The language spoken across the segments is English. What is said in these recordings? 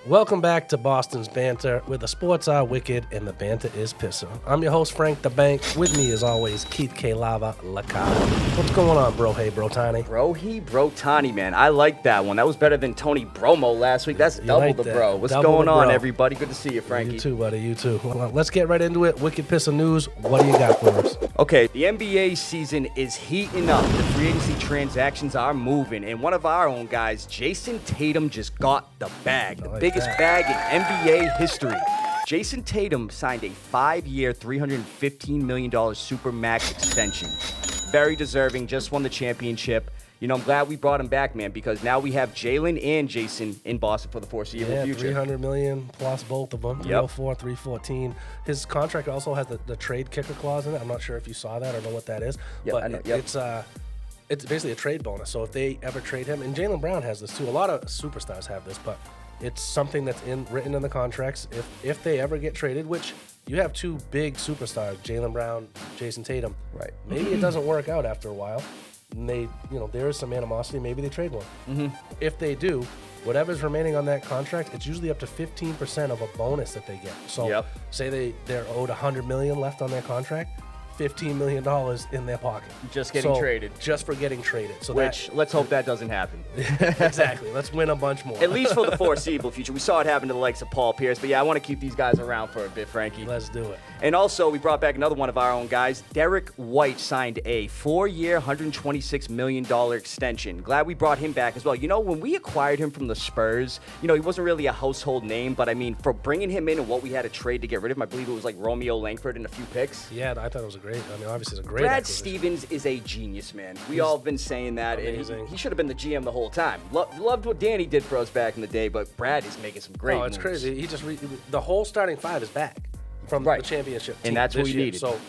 Welcome back to Boston's Banter, where the sports are wicked and the banter is Pissah. I'm your host, Frank the Bank. With me, as always, Keith LaCava. What's going on, bro? Hey, bro, Tiny. Bro Tani, man. I like that one. That was better than Tony Bromo last week. That's double like the that. bro. What's Double going the on, bro. everybody? Good to see you, Frankie. You too, buddy. You too. Well, let's get right into it. Wicked Pissah news. What do you got for us? Okay, the NBA season is heating up. The free agency transactions are moving, and one of our own guys, Jason Tatum, just got the bag. The biggest bag in NBA history. Jason Tatum signed a 5-year, $315 million Supermax extension. Very deserving, just won the championship. You know, I'm glad we brought him back, man, because now we have Jalen and Jason in Boston for the foreseeable future. $300 million plus both of them. 304, 314. His contract also has the trade kicker clause in it. I'm not sure if you saw that or know what that is. Yep, but I know. It's basically a trade bonus. So if they ever trade him, and Jaylen Brown has this too. A lot of superstars have this, but it's something that's written in the contracts. If they ever get traded, which you have two big superstars, Jaylen Brown, Jason Tatum. Right. Maybe it doesn't work out after a while. And there is some animosity. Maybe they trade one. Mm-hmm. If they do, whatever's remaining on that contract, it's usually up to 15% of a bonus that they get. So say they're owed $100 million left on their contract. $15 million in their pocket. Just getting traded. Just for getting traded. So let's hope that doesn't happen. Exactly. Let's win a bunch more. At least for the foreseeable future. We saw it happen to the likes of Paul Pierce. But yeah, I want to keep these guys around for a bit, Frankie. Let's do it. And also, we brought back another one of our own guys. Derek White signed a 4-year, $126 million extension. Glad we brought him back as well. You know, when we acquired him from the Spurs, he wasn't really a household name. But, I mean, for bringing him in and what we had to trade to get rid of him, I believe it was like Romeo Langford and a few picks. Yeah, I thought it was obviously it's a great Brad acquisition. Stevens is a genius, man. He's all have been saying that. Amazing. And he should have been the GM the whole time. Loved what Danny did for us back in the day, but Brad is making some great moves. It's crazy. He just the whole starting five is back from the championship team. And that's what we needed. So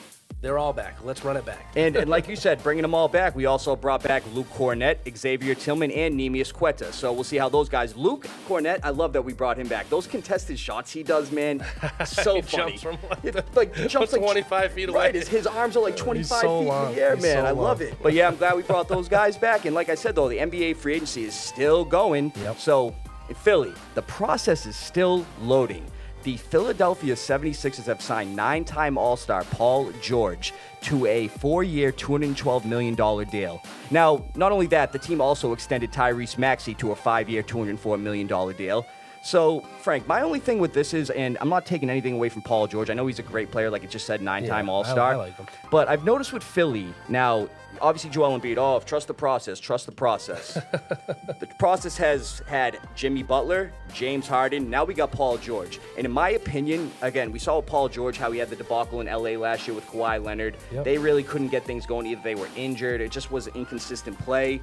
they're all back. Let's run it back. And like you said, bringing them all back, we also brought back Luke Cornett, Xavier Tillman, and Neemias Quetta. So we'll see how those guys. Luke Cornett, I love that we brought him back. Those contested shots he does, man, so he funny. Jumps from jumps 25 feet away. Right, his arms are like 25 so feet long. in the air, He's man. so I love it. But yeah, I'm glad we brought those guys back. And like I said, though, the NBA free agency is still going. Yep. So in Philly, the process is still loading. The Philadelphia 76ers have signed 9-time All-Star Paul George to a 4-year, $212 million deal. Now, not only that, the team also extended Tyrese Maxey to a 5-year, $204 million deal. So, Frank, my only thing with this is, and I'm not taking anything away from Paul George. I know he's a great player, like it just said, 9-time All-Star. I like him. But I've noticed with Philly, now, obviously Joel Embiid, trust the process. The process has had Jimmy Butler, James Harden, now we got Paul George. And in my opinion, again, we saw with Paul George how he had the debacle in LA last year with Kawhi Leonard. Yep. They really couldn't get things going. Either they were injured, it just was inconsistent play.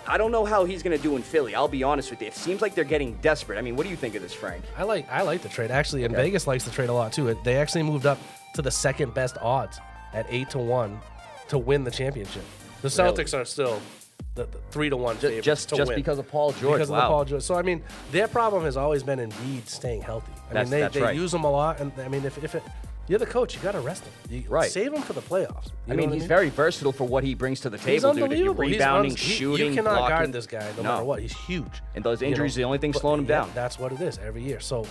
I don't know how he's going to do in Philly. I'll be honest with you. It seems like they're getting desperate. I mean, what do you think of this, Frank? I like the trade. Actually, and Vegas likes the trade a lot, too. They actually moved up to the second best odds at 8-1 to win the championship. The Celtics are still the 3-1 favorites just to win. Because of Paul George. Because of the Paul George. So, I mean, their problem has always been Embiid staying healthy. They use him a lot. And, I mean, if you're the coach, you got to rest him. Save him for the playoffs. He's very versatile for what he brings to the table, dude. Unbelievable. Rebounding, shooting, You cannot blocking. guard this guy no matter what. He's huge. And those injuries are the only thing slowing him down. That's what it is every year. So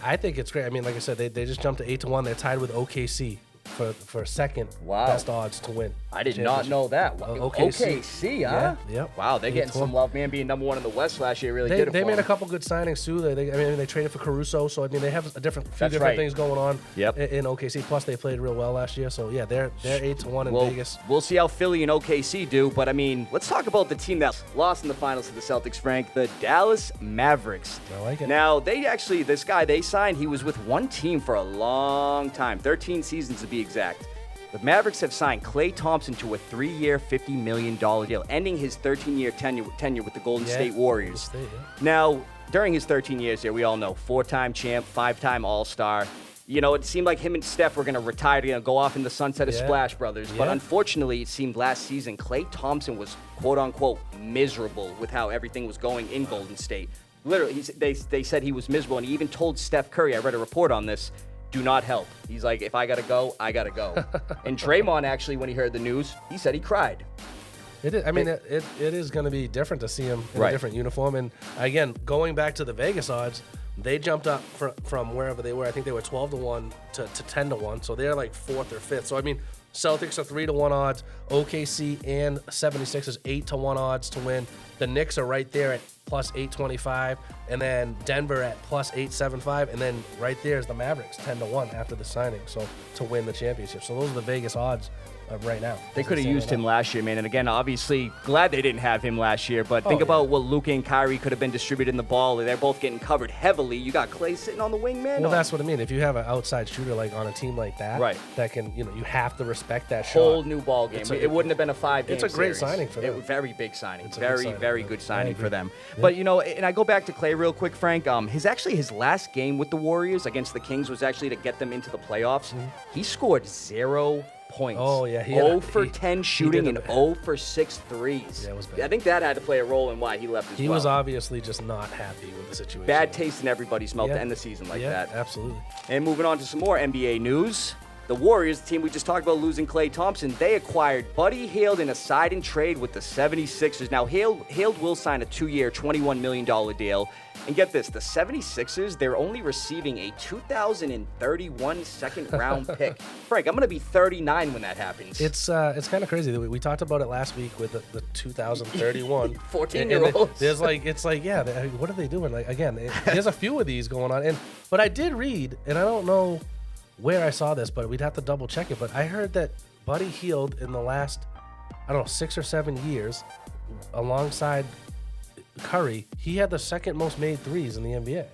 I think it's great. I mean, like I said, they just jumped to 8-1. They're tied with OKC for second best odds to win. I did not know that. OKC, huh? Yeah. Wow, they're getting some love, man. Being number one in the West last year really did it for They made them. a couple good signings, too. They traded for Caruso, so, they have few different things going on in OKC. Plus, they played real well last year. So, yeah, they're 8-1 in Vegas. We'll see how Philly and OKC do. But, I mean, let's talk about the team that lost in the finals to the Celtics, Frank, the Dallas Mavericks. I like it. Now, this guy they signed, he was with one team for a long time, 13 seasons to be exact. The Mavericks have signed Klay Thompson to a 3-year, $50 million deal, ending his 13-year tenure with the Golden State Warriors. Now, during his 13 years here, we all know, 4-time champ, 5-time All-Star. It seemed like him and Steph were going to retire, go off in the sunset of Splash Brothers. But unfortunately, it seemed last season, Klay Thompson was, quote-unquote, miserable with how everything was going in Golden State. Literally, they said he was miserable, and he even told Steph Curry, I read a report on this, do not help. He's like, if I got to go, I got to go. And Draymond, actually, when he heard the news, he said he cried. It is. I mean, it is going to be different to see him in a different uniform. And again, going back to the Vegas odds, They jumped up from wherever they were. I think they were 12-1 to 10-1. So they're like 4th or 5th. So I mean, Celtics are 3-1 odds. OKC and 76ers 8-1 odds to win. The Knicks are right there at plus 825, and then Denver at plus 875, and then right there is the Mavericks 10-1 after the signing. So to win the championship. So those are the Vegas odds right now. They could have used him last year, man. And again, obviously, glad they didn't have him last year. But think about what Luka and Kyrie could have been distributing the ball. They're both getting covered heavily. You got Klay sitting on the wing, man. Well, that's what I mean. If you have an outside shooter like on a team like that, right, that can, you have to respect that whole shot. new ball game. It wouldn't have been a 5-game It's a great series. signing for them. Very big signing. It's Very good signing for them. Yeah. But and I go back to Klay real quick, Frank. His last game with the Warriors against the Kings was actually to get them into the playoffs. Mm-hmm. He scored 0 points. Oh, yeah. 0 for 10 shooting and 0 for 6 threes. Yeah, it was bad. I think that had to play a role in why he left as well. He was obviously just not happy with the situation. Bad taste in everybody's mouth to end the season like that. Yeah, absolutely. And moving on to some more NBA news. The Warriors, the team we just talked about losing Klay Thompson, they acquired Buddy Hield in a sign and trade with the 76ers. Now, Hield will sign a 2-year, $21 million deal. And get this, the 76ers, they're only receiving a 2031 second-round pick. Frank, I'm going to be 39 when that happens. It's kind of crazy. We talked about it last week with the 2031. 14-year-olds. What are they doing? Like, again, there's a few of these going on. But I did read, and I don't know where I saw this, but we'd have to double check it. But I heard that Buddy Hield in the last, 6 or 7 years, alongside Curry, he had the second most made threes in the NBA.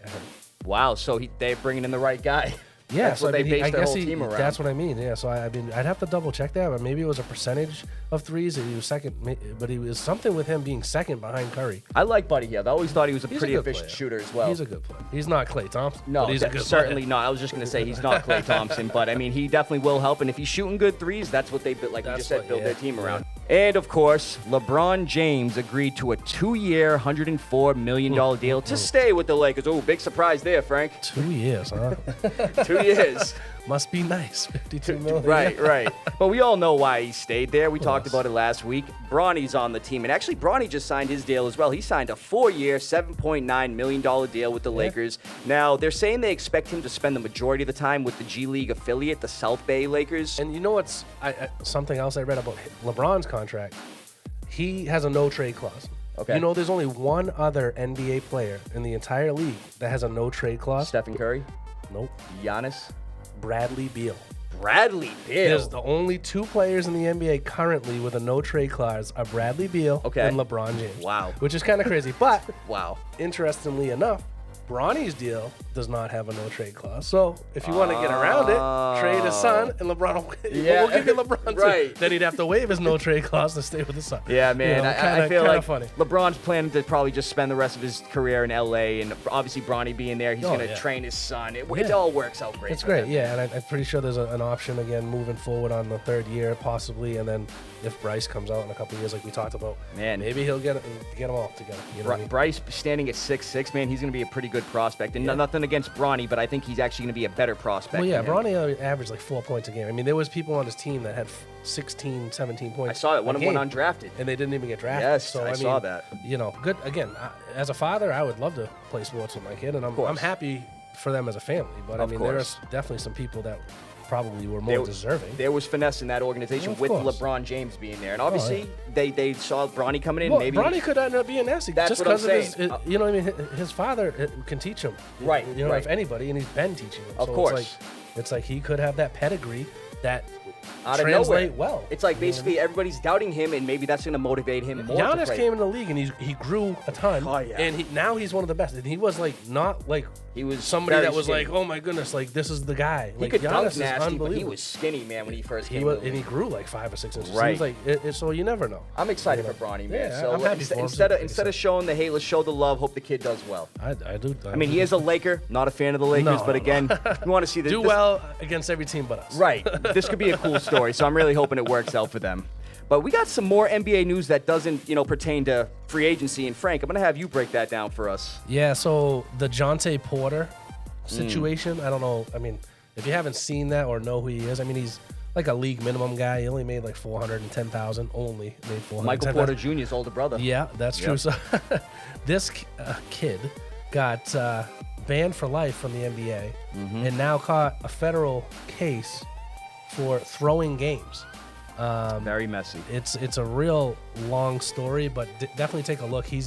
Wow, so they're bringing in the right guy. Yeah, that's what they based their whole team around. That's what I mean. Yeah, so I'd have to double check that, but maybe it was a percentage of threes. And he was second, but he was something with him being second behind Curry. I like Buddy Hield. I always thought he was a pretty efficient player. shooter as well. He's a good player. He's not Klay Thompson. No, but he's a good certainly player. not. I was just going to say he's not Klay Thompson, but I mean he definitely will help. And if he's shooting good threes, that's what they build their team around. And of course, LeBron James agreed to a 2-year, $104 million deal to stay with the Lakers. Oh, big surprise there, Frank. 2 years, huh? 2 years. Must be nice. $52 million. Right. But we all know why he stayed there. We talked about it last week. Bronny's on the team. And actually, Bronny just signed his deal as well. He signed a 4-year, $7.9 million deal with the Lakers. Now, they're saying they expect him to spend the majority of the time with the G League affiliate, the South Bay Lakers. And you know what's something else I read about LeBron's contract? He has a no-trade clause. Okay. You know, there's only one other NBA player in the entire league that has a no-trade clause. Stephen Curry? Nope. Giannis? Bradley Beal. Bradley Beal? There's the only 2 players in the NBA currently with a no-trade clause are Bradley Beal and LeBron James. Wow. Which is kind of crazy. But, wow. Interestingly enough, Bronny's deal does not have a no-trade clause. So if you want to get around it, trade his son, and LeBron will give you LeBron too. Then he'd have to waive his no-trade clause to stay with his son. Yeah, man. I feel like funny. LeBron's planning to probably just spend the rest of his career in L.A., and obviously Bronny being there, he's going to train his son. It all works out great. It's great, and I'm pretty sure there's an option, again, moving forward on the 3rd year, possibly, and then if Bryce comes out in a couple of years like we talked about, man, maybe he'll get them all together. You know what I mean? Bryce standing at 6'6", man, he's going to be a pretty good prospect. And nothing against Bronny, but I think he's actually going to be a better prospect. Well, yeah, Bronny averaged like 4 points a game. I mean, there was people on his team that had 16, 17 points. I saw it. One of them went undrafted. And they didn't even get drafted. Yes, so, I saw that. Good. Again, as a father, I would love to play sports with my kid, and I'm happy for them as a family. But, there are definitely some people that probably were more deserving. There was finesse in that organization with LeBron James being there. And obviously, they saw Bronny coming in. Maybe Bronny could end up being nasty. That's just what I'm because saying. of his, you know what I mean? His father can teach him. Right. If anybody, and he's been teaching him. Of course. It's like he could have that pedigree that out of translate nowhere. well. It's like basically everybody's doubting him, and maybe that's going to motivate him more. Giannis came in the league, and he grew a ton. Oh, yeah. And now he's one of the best. And he was not he was somebody that was skinny. like, oh my goodness, like this is the guy. He could dunk nasty, but he was skinny, man, when he first came. And he grew like 5 or 6 inches. Right. So he was so you never know. I'm excited for Bronny, man. Yeah, so I'm happy for him. Instead of showing the hate, let's show the love. Hope the kid does well. I do. I mean, he is a Laker, not a fan of the Lakers, but again, you want to see this. Do well against every team but us. Right. This could be a cool story, so I'm really hoping it works out for them. But we got some more NBA news that doesn't, pertain to free agency. And Frank, I'm going to have you break that down for us. Yeah, so the Jonte Porter situation, I don't know. I mean, if you haven't seen that or know who he is, I mean, he's like a league minimum guy. He only made like $410,000. Only made $410,000. Michael Porter Jr.'s older brother. Yeah, that's true. So this kid got banned for life from the NBA, and now caught a federal case for throwing games. Very messy. It's a real long story, but definitely take a look. He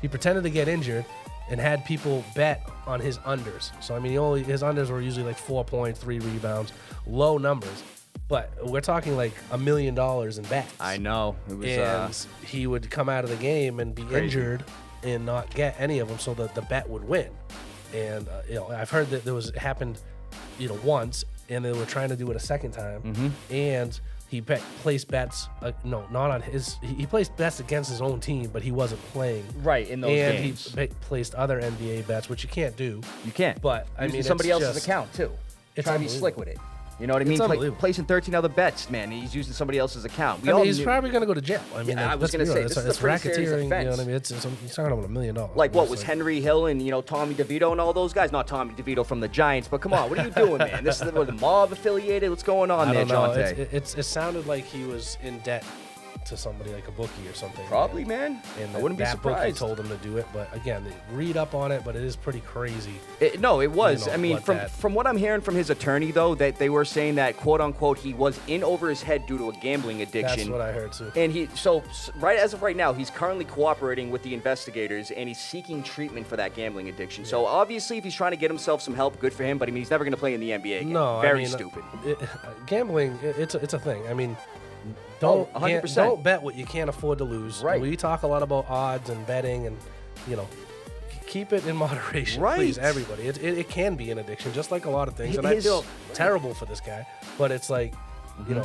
he pretended to get injured and had people bet on his unders. So I mean, his unders were usually like 4 points, 3 rebounds, low numbers. But we're talking like $1 million in bets. I know. It was, and he would come out of the game and be injured and not get any of them, so that the bet would win. And I've heard that it happened, once, and they were trying to do it a second time, and he placed bets. Not on his. He placed bets against his own team, but he wasn't playing. Right in those games. And he placed other NBA bets, which you can't do. You can't. But I mean, somebody else's account too. It's trying to be slick with it. You know what I mean? Placing 13 other bets, man. He's using somebody else's account. He's probably going to go to jail. I mean, I was going to say, this is a pretty serious offense. You know what I mean? He's talking about $1 million. Like what was Henry Hill and Tommy DeVito and all those guys? Not Tommy DeVito from the Giants, but come on, what are you doing, man? This is the mob affiliated. What's going on there, Jonte? It sounded like he was in debt to somebody like a bookie or something. Probably, man. And I wouldn't be surprised. Bookie told him to do it, but again, read up on it. But it is pretty crazy. It was. I mean, from what I'm hearing from his attorney, though, that they were saying that quote unquote he was in over his head due to a gambling addiction. That's what I heard too. And as of right now, he's currently cooperating with the investigators and he's seeking treatment for that gambling addiction. Yeah. So obviously, if he's trying to get himself some help, good for him. But I mean, he's never going to play in the NBA again. No, very stupid. Gambling, it's a thing. I mean. Don't bet what you can't afford to lose. Right. We talk a lot about odds and betting, and keep it in moderation, right. Please, everybody. It can be an addiction, just like a lot of things. And I feel terrible for this guy, but it's like,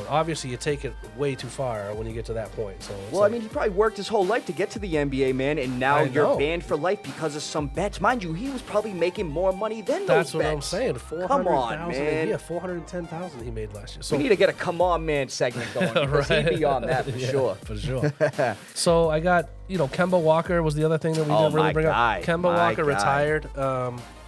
obviously you take it way too far when you get to that point. So I mean, he probably worked his whole life to get to the NBA, man, and now you're banned for life because of some bets. Mind you, he was probably making more money than those bets. That's what I'm saying. Come on, man. Yeah, $410,000 he made last year. So we need to get a "Come On, Man" segment going. Because he'd be on that for sure. For sure. So I got, Kemba Walker was the other thing that we didn't really bring up. Kemba Walker retired.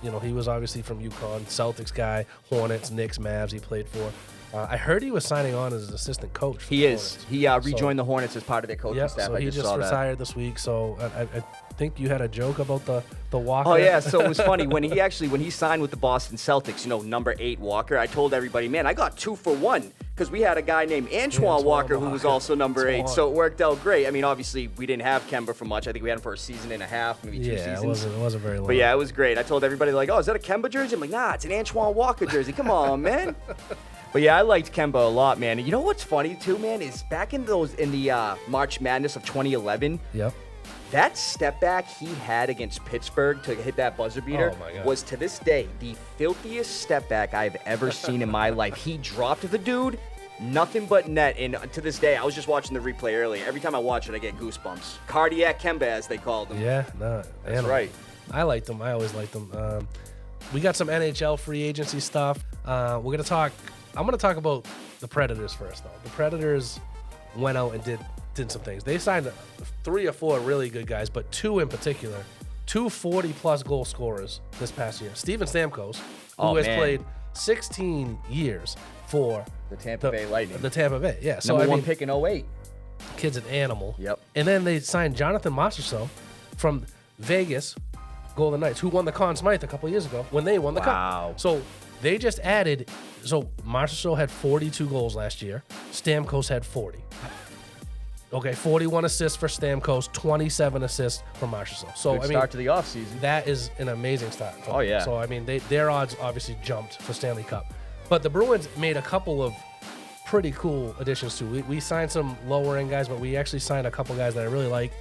He was obviously from UConn, Celtics guy, Hornets, Knicks, Mavs. He played for. I heard he was signing on as an assistant coach. He is. He rejoined the Hornets as part of their coaching staff. So he just retired this week. So I think you had a joke about the Walker. Oh yeah. So it was funny when he signed with the Boston Celtics. Number 8 Walker. I told everybody, man, I got 2 for 1 because we had a guy named Antoine Walker who was also number 8. So it worked out great. I mean, obviously we didn't have Kemba for much. I think we had him for a season and a half, maybe 2 seasons. It wasn't very long. But yeah, it was great. I told everybody like, oh, is that a Kemba jersey? I'm like, nah, it's an Antoine Walker jersey. Come on, man. But yeah, I liked Kemba a lot, man. And you know what's funny too, man, is back in the March Madness of 2011. Yep. That step back he had against Pittsburgh to hit that buzzer beater was to this day the filthiest step back I've ever seen in my life. He dropped the dude, nothing but net. And to this day, I was just watching the replay earlier. Every time I watch it, I get goosebumps. Cardiac Kemba, as they called him. Yeah, that's right. I liked him. I always liked him. We got some NHL free agency stuff. I'm going to talk about the Predators first, though. The Predators went out and did some things. They signed 3 or 4 really good guys, but 2 in particular, 2 40-plus goal scorers this past year. Steven Stamkos, who has played 16 years for the Tampa Bay Lightning. The Tampa Bay, yeah. So Number 1 pick in 08. Kid's an animal. Yep. And then they signed Jonathan Marchessault from Vegas Golden Knights, who won the Conn Smythe a couple years ago when they won the Cup. So they just added. So Marchessault had 42 goals last year. Stamkos had 40. Okay, 41 assists for Stamkos, 27 assists for Marchessault. So good start to the offseason. That is an amazing start. Oh yeah. So I mean, their odds obviously jumped for Stanley Cup, but the Bruins made a couple of pretty cool additions too. We signed some lower end guys, but we actually signed a couple guys that I really like.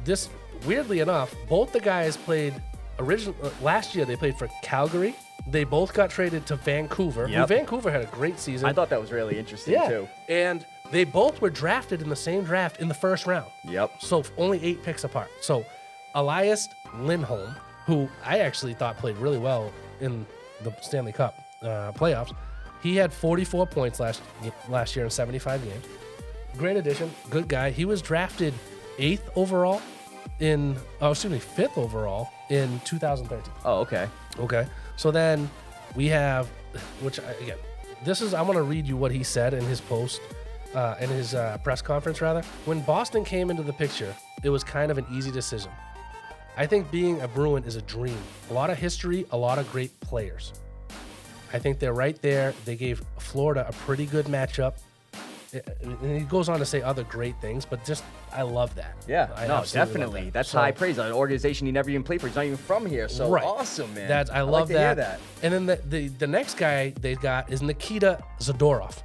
This weirdly enough, both the guys played last year. They played for Calgary. They both got traded to Vancouver. Yep. Vancouver had a great season. I thought that was really interesting too. And they both were drafted in the same draft in the first round. Yep. So only 8 picks apart. So Elias Lindholm, who I actually thought played really well in the Stanley Cup playoffs, he had 44 points last year in 75 games. Great addition, good guy. He was drafted 5th overall in 2013. Oh, okay. Okay. So then we have, I want to read you what he said in his post, in his press conference rather. When Boston came into the picture, it was kind of an easy decision. I think being a Bruin is a dream. A lot of history, a lot of great players. I think they're right there. They gave Florida a pretty good matchup. And he goes on to say other great things, but just I love that. Yeah, No, definitely. That's high praise. An organization he never even played for. He's not even from here. So awesome, man. I love like to hear that. And then the next guy they got is Nikita Zadorov.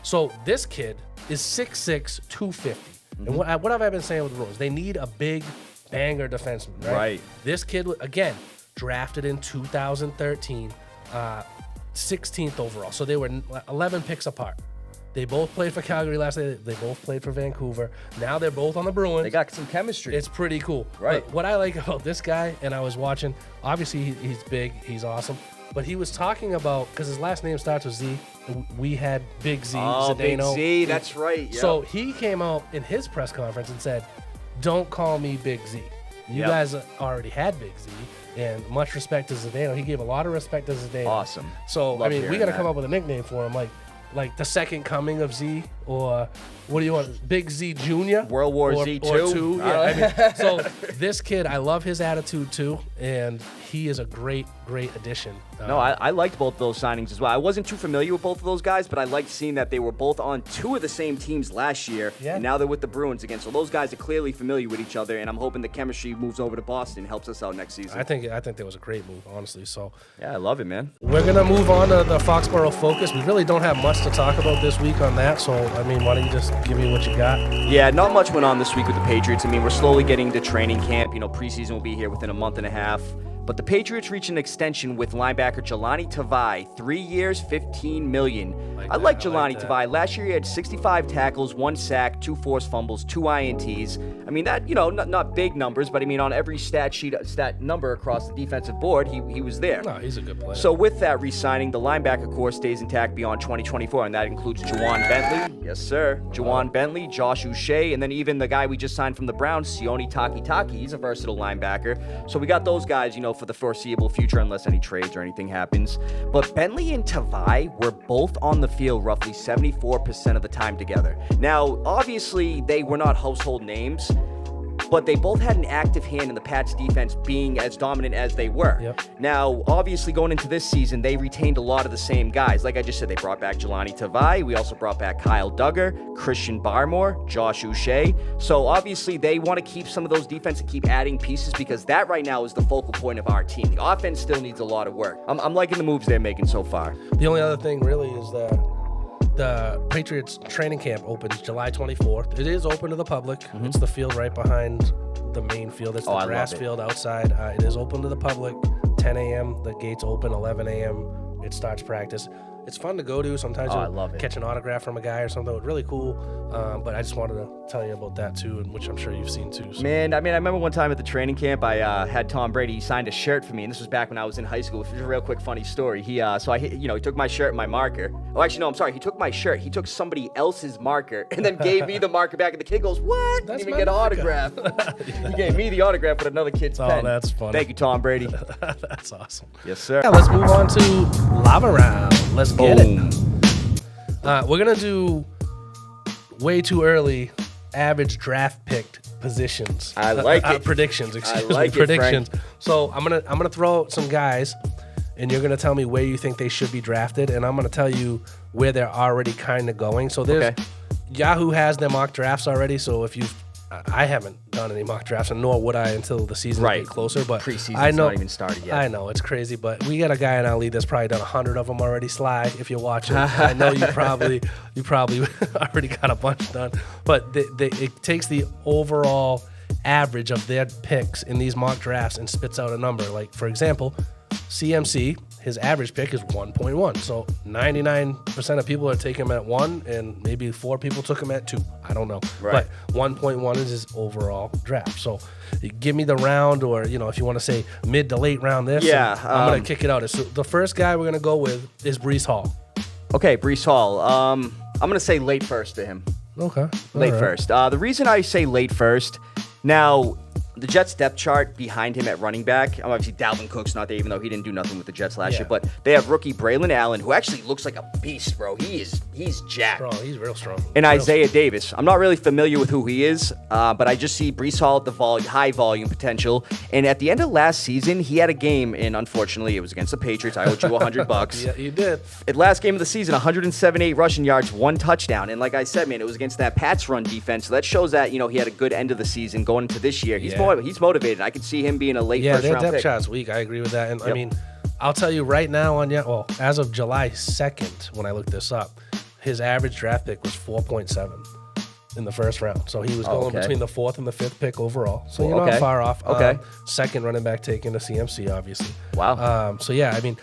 So this kid is 6'6", 250. And what have I been saying with the Bruins? They need a big banger defenseman, right? Right. This kid, again, drafted in 2013, 16th overall. So they were 11 picks apart. They both played for Calgary last year. They both played for Vancouver. Now they're both on the Bruins. They got some chemistry. It's pretty cool. Right. But what I like about this guy, and I was watching, obviously he's big, he's awesome, but he was talking about, because his last name starts with Z, we had Big Z, Zdeno. Big Z, that's right. Yep. So he came out in his press conference and said, don't call me Big Z. You guys already had Big Z, and much respect to Zdeno. He gave a lot of respect to Zdeno. Awesome. So, Love we got to that. come up with a nickname for him, like the second coming of Z, or what do you want, Big Z Jr.? World War Z 2? Yeah, so this kid, I love his attitude too, and he is a great addition. No, I liked both those signings as well. I wasn't too familiar with both of those guys, but I liked seeing that they were both on two of the same teams last year, and now they're with the Bruins again. So those guys are clearly familiar with each other, and I'm hoping the chemistry moves over to Boston, helps us out next season. I think that was a great move, honestly. So yeah, I love it, man. We're gonna move on to the Foxboro focus. We really don't have much to talk about this week on that, so why don't you just give me what you got? Yeah, not much went on this week with the Patriots. We're slowly getting to training camp. Preseason will be here within a month and a half. But the Patriots reached an extension with linebacker Jelani Tavai, 3 years, $15 million. I like Jelani Tavai. Last year he had 65 tackles, 1 sack, 2 forced fumbles, 2 INTs. That, not big numbers, but on every stat number across the defensive board, he was there. No, he's a good player. So with that re-signing, the linebacker core stays intact beyond 2024, and that includes Juwan Bentley. Yes, sir. Juwan Bentley, Josh Uche, and then even the guy we just signed from the Browns, Sione Takitaki. He's a versatile linebacker. So we got those guys, for the foreseeable future, unless any trades or anything happens. But Bentley and Tavai were both on the field roughly 74% of the time together. Now, obviously, they were not household names, but they both had an active hand in the Pats defense being as dominant as they were. Yep. Now, obviously, going into this season, they retained a lot of the same guys. Like I just said, they brought back Jelani Tavai. We also brought back Kyle Duggar, Christian Barmore, Josh Uche. So, obviously, they want to keep some of those defense and keep adding pieces because that right now is the focal point of our team. The offense still needs a lot of work. I'm liking the moves they're making so far. The only other thing really is that the Patriots training camp opens July 24th. It is open to the public. It's the field right behind the main field. It's the grass field outside. It is open to the public. 10 a.m. The gates open. 11 a.m. It starts practice. It's fun to go to. Sometimes you'll catch an autograph from a guy or something. It's really cool. But I just wanted to tell you about that too, and which I'm sure you've seen too. So. Man, I remember one time at the training camp, I had Tom Brady. He signed a shirt for me, and this was back when I was in high school. It's a real quick, funny story. He took my shirt and my marker. Oh, actually, no, I'm sorry. He took my shirt. He took somebody else's marker and then gave me the marker back. And the kid goes, "What? Didn't even get an autograph." He gave me the autograph with anher kid's pen. Oh, that's funny. Thank you, Tom Brady. That's awesome. Yes, sir. Yeah, let's move on to Lava Round. Let's get it. We're going to do way too early average draft picked positions. I like it. Predictions, excuse I like me. Predictions. Frank. So I'm gonna throw out some guys, and you're gonna tell me where you think they should be drafted, and I'm gonna tell you where they're already kind of going. So there's Yahoo has their mock drafts already. So if you, I haven't done any mock drafts, and nor would I until the season gets closer. But preseason's not even started yet. I know it's crazy, but we got a guy in our league that's probably done 100 of them already. Sly, if you're watching, I know you probably already got a bunch done. But it takes the overall average of their picks in these mock drafts and spits out a number. Like for example, CMC. His average pick is 1.1. So 99% of people are taking him at 1, and maybe 4 people took him at 2. I don't know. Right. But 1.1 is his overall draft. So give me the round, or if you want to say mid to late round this. Yeah. I'm going to kick it out. So the first guy we're going to go with is Breece Hall. Okay, Breece Hall. I'm going to say late first to him. Okay. Late first. The reason I say late first, now, the Jets depth chart behind him at running back, obviously Dalvin Cook's not there, even though he didn't do nothing with the Jets last year, but they have rookie Braylon Allen, who actually looks like a beast, bro. He's jacked. Strong. He's real strong. And Isaiah Davis. I'm not really familiar with who he is, but I just see Breece Hall at the high volume potential. And at the end of last season, he had a game, and unfortunately, it was against the Patriots. I owed you $100. Yeah, you did. At last game of the season, 178 rushing yards, 1 touchdown. And like I said, man, it was against that Pats run defense. So that shows that, he had a good end of the season going into this year. He's motivated. I could see him being a late first round pick. Yeah, their depth chart's weak. I agree with that. And I mean, I'll tell you right now as of July 2nd, when I looked this up, his average draft pick was 4.7 in the first round. So he was going between the 4th and the 5th pick overall. So you're not far off. Second running back taken to CMC, obviously. Wow. So yeah, I mean,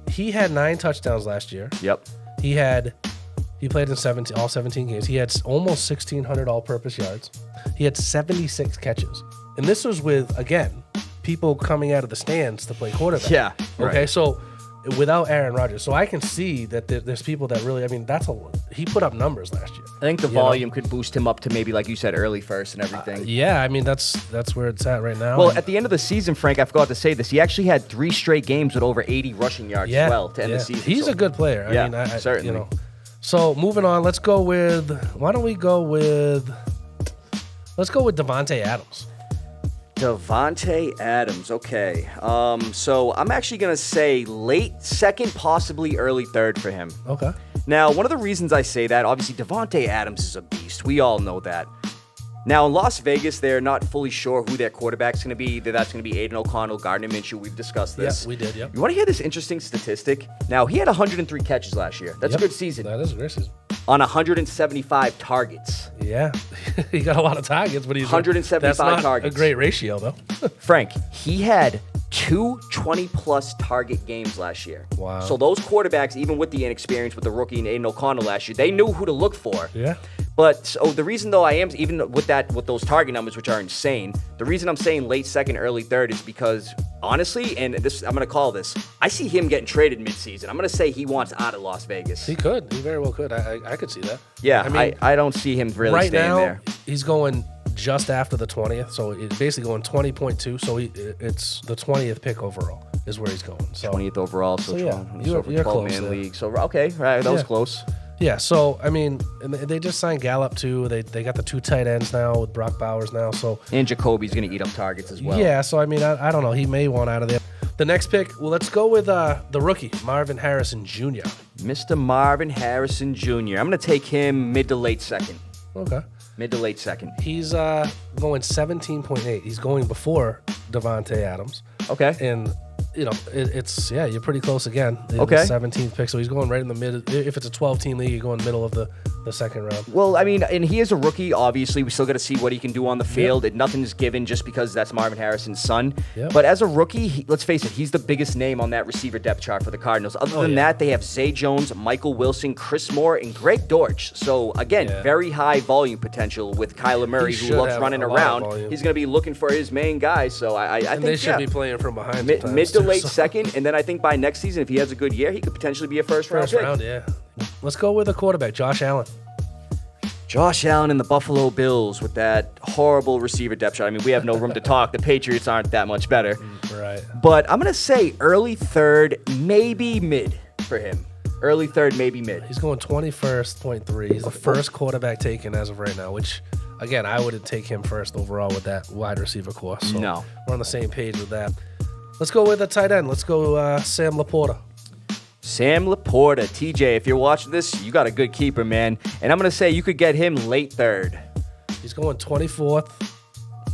he had 9 touchdowns last year. Yep. He played in all 17 games. He had almost 1,600 all-purpose yards. He had 76 catches. And this was with, again, people coming out of the stands to play quarterback. Yeah. Okay, right. so without Aaron Rodgers. So I can see that there's people that really, I mean, he put up numbers last year. I think the volume could boost him up to maybe, like you said, early first and everything. Yeah, I mean, that's where it's at right now. Well, at the end of the season, Frank, I forgot to say this. He actually had 3 straight games with over 80 rushing yards as well to end the season. He's a good player. I mean, certainly. So moving on, let's go with Davante Adams. Davante Adams, okay. So I'm actually going to say late second, possibly early third for him. Okay. Now, one of the reasons I say that, obviously, Davante Adams is a beast. We all know that. Now, in Las Vegas, they're not fully sure who their quarterback's going to be. Either that's going to be Aiden O'Connell, Gardner Minshew. We've discussed this. Yeah, we did, You want to hear this interesting statistic? Now, he had 103 catches last year. That's a good season. That is a great season. On 175 targets. Yeah. He got a lot of targets, but 175 that's not targets. A great ratio, though. Frank, he had 2 20-plus target games last year. Wow. So those quarterbacks, even with the inexperience with the rookie and Aiden O'Connell last year, they knew who to look for. Yeah. But so the reason, though, I am, even with those target numbers, which are insane, the reason I'm saying late second, early third is because, honestly, and this I'm going to call this, I see him getting traded midseason. I'm going to say he wants out of Las Vegas. He could. He very well could. I could see that. Yeah, I mean, I don't see him really staying now, there. He's going just after the 20th, so it's basically going 20.2, so it's the 20th pick overall is where he's going. So 20th overall, so yeah, you're 12-man league. So, okay, right, that was close. Yeah, so, I mean, and they just signed Gallup, too. They got the 2 tight ends now with Brock Bowers now. So and Jacoby's going to eat up targets as well. Yeah, so, I mean, I don't know. He may want out of there. The next pick, well, let's go with the rookie, Marvin Harrison Jr. Mr. Marvin Harrison Jr. I'm going to take him mid to late second. Okay. Mid to late second. He's going 17.8. He's going before Davante Adams. Okay. And you're pretty close again. Okay. The 17th pick, so he's going right in the mid. If it's a 12-team league, you're going middle of the second round. Well, I mean, and he is a rookie. Obviously, we still got to see what he can do on the field. Nothing's given just because that's Marvin Harrison's son. Yep. But as a rookie, let's face it, he's the biggest name on that receiver depth chart for the Cardinals. Other than that, they have Zay Jones, Michael Wilson, Chris Moore, and Greg Dortch. So, again, very high volume potential with Kyler Murray, who loves running around. He's going to be looking for his main guy. So, I think they should be playing from behind mid to late second, and then I think by next season, if he has a good year, he could potentially be a first-round pick. Yeah. Let's go with a quarterback, Josh Allen. Josh Allen and the Buffalo Bills with that horrible receiver depth chart. I mean, we have no room to talk. The Patriots aren't that much better. Right. But I'm going to say early third, maybe mid for him. Early third, maybe mid. He's going 21st.3. He's the first quarterback taken as of right now, which, again, I wouldn't take him first overall with that wide receiver course. So no. We're on the same page with that. Let's go with a tight end. Let's go Sam Laporta. Sam Laporta. TJ, if you're watching this, you got a good keeper, man. And I'm going to say you could get him late third. He's going 24th.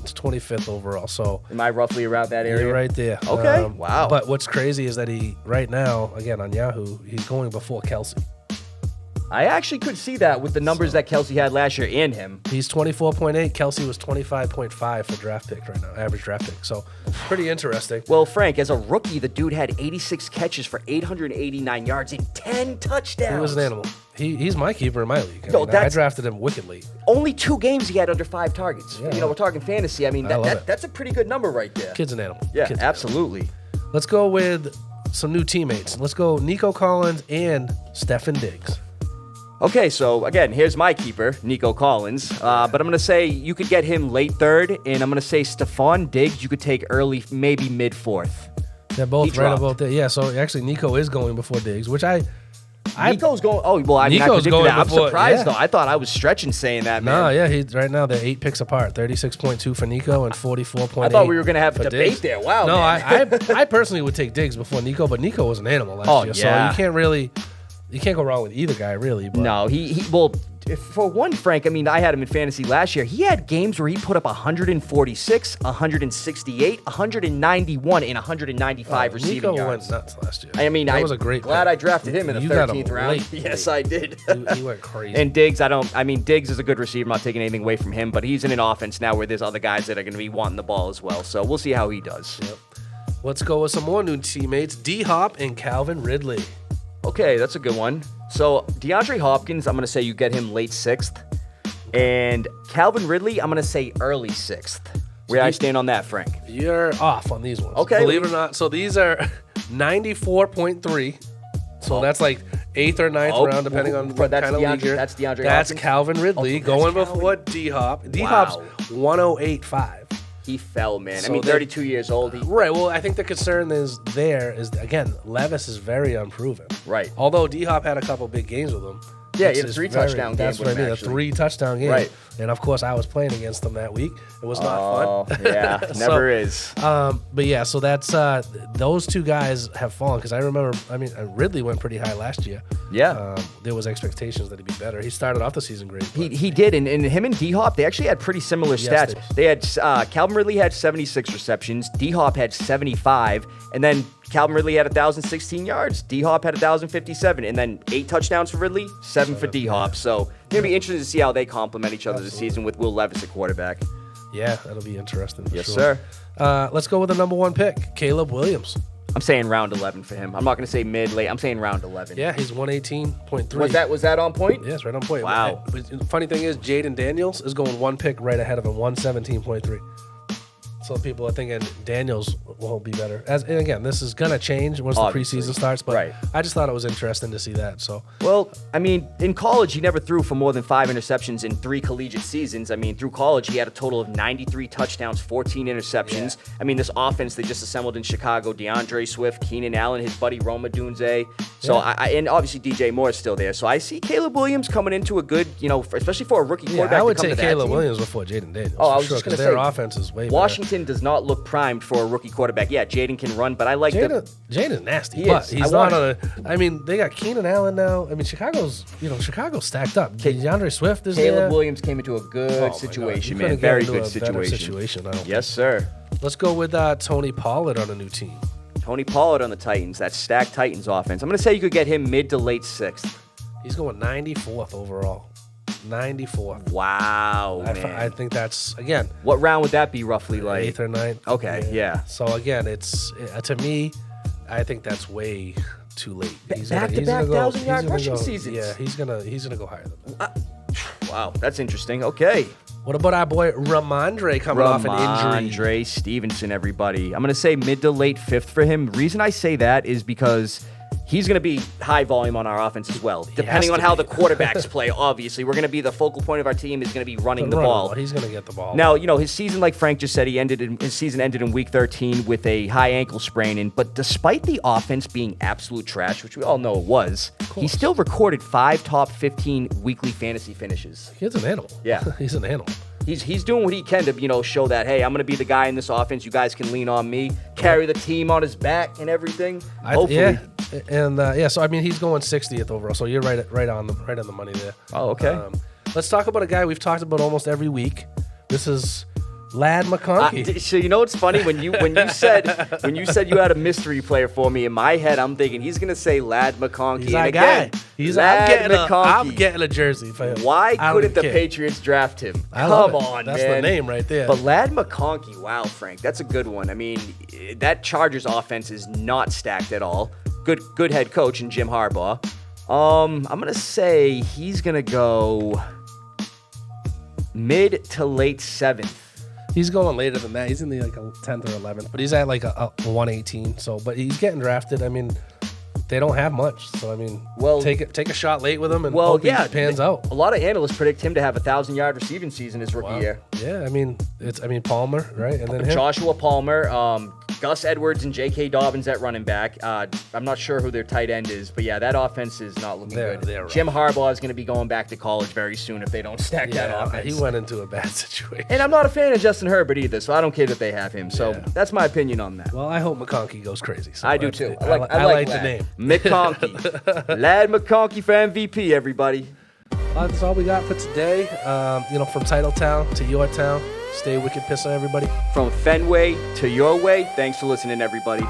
It's 25th overall. So am I roughly around that area? You're right there. Okay. Wow. But what's crazy is that he, right now, again, on Yahoo, he's going before Kelsey. I actually could see that with the numbers that Kelsey had last year and him. He's 24.8. Kelsey was 25.5 for draft pick right now, average draft pick. So pretty interesting. Well, Frank, as a rookie, the dude had 86 catches for 889 yards and 10 touchdowns. He was an animal. He's my keeper in my league. I drafted him wickedly. Only 2 games he had under 5 targets. Yeah. We're talking fantasy. I mean, that's a pretty good number right there. Kid's an animal. Yeah, absolutely. Let's go with some new teammates. Let's go Nico Collins and Stefan Diggs. Okay, so again, here's my keeper, Nico Collins. But I'm going to say you could get him late third, and I'm going to say Stephon Diggs you could take early, maybe mid fourth. They're both right about there. Yeah, so actually Nico is going before Diggs, which Nico's going. Oh, well, I predicted that. I'm surprised, though. I thought I was stretching saying that, man. No, yeah, he's right now they're 8 picks apart. 36.2 for Nico and 44.8. I thought we were going to have a debate Diggs. there. Wow, no, man. I personally would take Diggs before Nico, but Nico was an animal last year, so you can't go wrong with either guy, really. But. No, well, for one, Frank, I mean, I had him in fantasy last year. He had games where he put up 146, 168, 191, and 195 receiving Nico yards. went nuts last year. I mean, that was a great glad pick. I drafted him in the 13th round. Yes, I did. He went crazy. And Diggs, Diggs is a good receiver. I'm not taking anything away from him, but he's in an offense now where there's other guys that are going to be wanting the ball as well. So we'll see how he does. Yep. Let's go with some more new teammates. D-Hop and Calvin Ridley. Okay, that's a good one. So DeAndre Hopkins, I'm going to say you get him late 6th. And Calvin Ridley, I'm going to say early 6th. Where I stand on that, Frank? You're off on these ones. Okay. Believe it or not. So these are 94.3. So that's like 8th or 9th round, depending on what kind of league you're. That's DeAndre That's Hopkins? Calvin Ridley going before D-Hop. D-Hop's 108.5. He fell, man. So 32 years old. Right. Well, I think the concern is again, Levis is very unproven. Right. Although D-Hop had a couple big games with him. Yeah, he had a 3-touchdown game. That's what I mean, a 3-touchdown game. Right. And of course, I was playing against them that week. It was not fun. Yeah, never is. But yeah, so that's those two guys have fallen because I remember. I mean, Ridley went pretty high last year. Yeah. There was expectations that he'd be better. He started off the season great. He did, and him and D-Hop, they actually had pretty similar stats. They had Calvin Ridley had 76 receptions, D-Hop had 75, and then Calvin Ridley had 1,016 yards. D-Hop had 1,057, and then 8 touchdowns for Ridley, 7 for D-Hop. So it's going to be interesting to see how they complement each other this season with Will Levis at quarterback. Yeah, that'll be interesting. Yes, sure. sir. Let's go with the number 1 pick, Caleb Williams. I'm saying round 11 for him. I'm not going to say mid, late. I'm saying round 11. Yeah, he's 118.3. Was that on point? Yes, right on point. Wow. But the funny thing is, Jaden Daniels is going 1 pick right ahead of him, 117.3. So people are thinking Daniels will be better. And again, this is going to change once Obviously. the preseason starts, but Right. I just thought it was interesting to see that. So Well, I mean, in college, he never threw for more than 5 interceptions in 3 collegiate seasons. I mean, through college, he had a total of 93 touchdowns, 14 interceptions. Yeah. I mean, this offense they just assembled in Chicago, DeAndre Swift, Keenan Allen, his buddy Roma Dunze. So, Yeah. and obviously DJ Moore is still there. So I see Caleb Williams coming into a good, especially for a rookie quarterback. yeah, I would to come take to that Caleb team. Williams before Jaden Daniels. Oh, I for was sure, just going to 'cause say, their offense is way Washington does not look primed for a rookie quarterback. Yeah, Jaden can run, but I like Jaden's nasty, He but is. he's I not on a. I mean, they got Keenan Allen now. I mean, Chicago's stacked up. DeAndre Swift is there. Caleb Williams came into a good situation, man. Very good situation. I don't Yes, sir. think. Let's go with Tony Pollard on a new team. Tony Pollard on the Titans, that stacked Titans offense. I'm going to say you could get him mid to late 6th. He's going 94th overall. 94th. Wow, man. I think that's, again, What round would that be roughly like? 8th or 9th. Okay, yeah. So again, it's to me, I think that's way too late. Back-to-back 1,000-yard rushing seasons. Yeah, he's gonna go higher than that. Wow, that's interesting. Okay. What about our boy Ramondre coming off an injury? Ramondre Stevenson, everybody. I'm going to say mid to late 5th for him. Reason I say that is because he's going to be high volume on our offense as well. Depending on how the quarterbacks play, obviously. We're going to be the focal point of our team is going to be running the ball. He's going to get the ball. Now, his season, like Frank just said, his season ended in week 13 with a high ankle sprain. But despite the offense being absolute trash, which we all know it was, he still recorded 5 top 15 weekly fantasy finishes. He's an animal. Yeah. He's an animal. He's doing what he can to, show that, hey, I'm going to be the guy in this offense. You guys can lean on me, carry the team on his back and everything. Hopefully. Yeah. And so I mean he's going 60th overall. So you're right on the money there. Oh, okay. Let's talk about a guy we've talked about almost every week. This is Ladd McConkey. So you know what's funny when you said you had a mystery player for me in my head, I'm thinking he's gonna say Ladd McConkey. He's our guy. I'm getting a jersey for him. Why couldn't the Patriots draft him? Come on, That's man. the name right there. But Ladd McConkey, wow, Frank, that's a good one. I mean, that Chargers offense is not stacked at all. Good head coach in Jim Harbaugh. I'm gonna say he's gonna go mid to late 7th. He's going later than that. He's in the 10th or 11th, but he's at like a 118. So, but he's getting drafted. I mean, they don't have much. So I mean, Well, take a shot late with him and hope he pans out. A lot of analysts predict him to have a 1,000-yard receiving season his rookie year. Yeah, I mean Palmer, right, and then him. Joshua Palmer, Gus Edwards, and J.K. Dobbins at running back. I'm not sure who their tight end is, but yeah, that offense is not looking good. They're Jim Harbaugh is going to be going back to college very soon if they don't stack that offense. He went into a bad situation. And I'm not a fan of Justin Herbert either, so I don't care that they have him. So that's my opinion on that. Well, I hope McConkey goes crazy. So I do too. I like the name. McConkey. Lad McConkey for MVP, everybody. That's all we got for today. From Title Town to your town. Stay wicked, Pissah, everybody. From Fenway to your way, thanks for listening, everybody.